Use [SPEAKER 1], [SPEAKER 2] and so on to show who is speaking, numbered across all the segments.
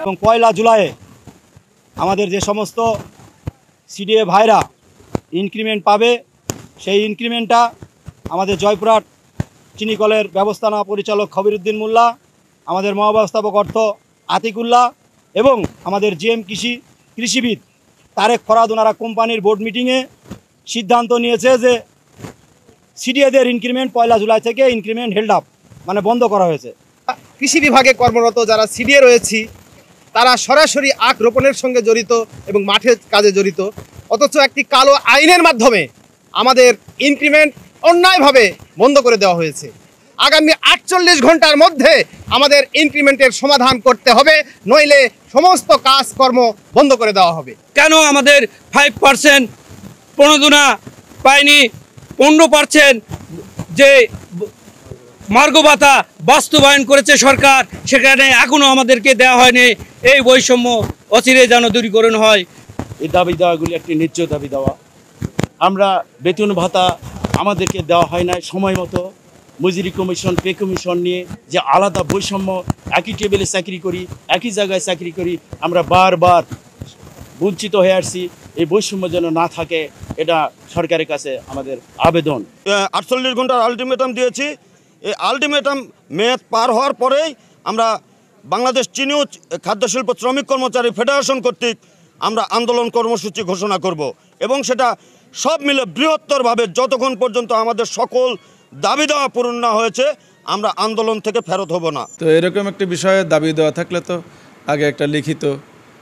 [SPEAKER 1] এবং 1 জুলাই আমাদের যে সমস্ত সিডিএ ভাইরা ইনক্রিমেন্ট পাবে, সেই ইনক্রিমেন্টটা আমাদের জয়পুরহাট চিনিকলের ব্যবস্থাপনা পরিচালক খবিরউদ্দিন মোল্লা, আমাদের মহাব্যবস্থাপক অর্থ আতিকুল্লাহ এবং আমাদের জিএম কৃষিবিদ তারেক ফরাদ, ওনারা কোম্পানির বোর্ড মিটিংয়ে সিদ্ধান্ত নিয়েছে যে সিডিএদের ইনক্রিমেন্ট 1 জুলাই থেকে ইনক্রিমেন্ট হেল্ড আপ, মানে বন্ধ করা হয়েছে।
[SPEAKER 2] কৃষি বিভাগে কর্মরত যারা সিডিএ রয়েছি তারা সরাসরি আখ রোপণের সঙ্গে জড়িত এবং মাঠের কাজে জড়িত, অথচ একটি কালো আইনের মাধ্যমে আমাদের ইনক্রিমেন্ট অন্যায়ভাবে বন্ধ করে দেওয়া হয়েছে। আগামী 48 ঘন্টার মধ্যে আমাদের ইনক্রিমেন্টের সমাধান করতে হবে, নইলে সমস্ত কাজকর্ম বন্ধ করে দেওয়া হবে।
[SPEAKER 3] কেন আমাদের 5% প্রণোদনা পায়নি, 15% যে মার্গ ভাতা বাস্তবায়ন করেছে সরকার, সেখানে এখনও আমাদেরকে দেওয়া হয়নি। এই বৈষম্য অচিরে যেন দূরীকরণ হয়।
[SPEAKER 4] এই দাবি দেওয়াগুলি একটি ন্যায্য দাবি দেওয়া। আমরা বেতন ভাতা আমাদেরকে দেওয়া হয় না সময় মতো। মজুরি কমিশন, পে কমিশন নিয়ে যে আলাদা বৈষম্য, একই টেবিলে চাকরি করি, একই জায়গায় চাকরি করি, আমরা বারবার বঞ্চিত হয়ে আসছি। এই বৈষম্য যেন না থাকে, এটা সরকারের কাছে আমাদের আবেদন।
[SPEAKER 5] 48 ঘন্টার আলটিমেটাম দিয়েছি। এই আলটিমেটাম মেয়াদ পার হওয়ার পরেই আমরা বাংলাদেশ চিনি ও খাদ্যশিল্প শ্রমিক কর্মচারী ফেডারেশন কর্তৃক আমরা আন্দোলন কর্মসূচি ঘোষণা করব এবং সেটা সব মিলে বৃহত্তরভাবে যতক্ষণ পর্যন্ত আমাদের সকল দাবি দেওয়া পূরণ না হয়েছে আমরা আন্দোলন থেকে ফেরত হব না।
[SPEAKER 6] তো এরকম একটি বিষয়ে দাবি দেওয়া থাকলে তো আগে একটা লিখিত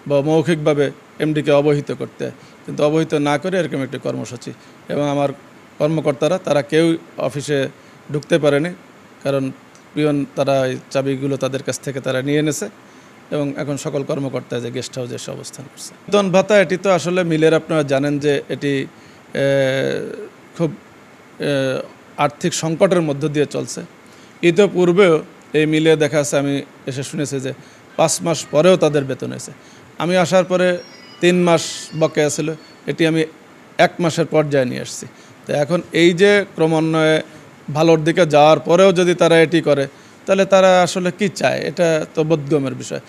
[SPEAKER 6] বা মৌখিকভাবে এমডিকে অবহিত করতে, কিন্তু অবহিত না করে এরকম একটি কর্মসূচি, এবং আমার কর্মকর্তারা তারা কেউ অফিসে ঢুকতে পারেনি, কারণ পিয়ন তারা এই চাবিগুলো তাদের কাছ থেকে তারা নিয়ে এনেছে এবং এখন সকল কর্মকর্তা যে গেস্ট হাউসে এসে অবস্থান করছে। বেতন ভাতা এটি তো আসলে মিলের, আপনারা জানেন যে এটি খুব আর্থিক সংকটের মধ্য দিয়ে চলছে। ইতিপূর্বেও এই মিলে দেখা যাচ্ছে, আমি এসে শুনেছি যে 5 মাস পরেও তাদের বেতন হয়েছে। আমি আসার পরে 3 মাস বকেয়া ছিল, এটি আমি 1 মাসের পর্যায়ে নিয়ে আসছি। তো এখন এই যে ক্রমান্বয়ে ভালোর দিকে যাওয়ার পরেও যদি তারা এটি করে, তাহলে তারা আসলে কি চায়, এটা তো বোধগম্যের বিষয়।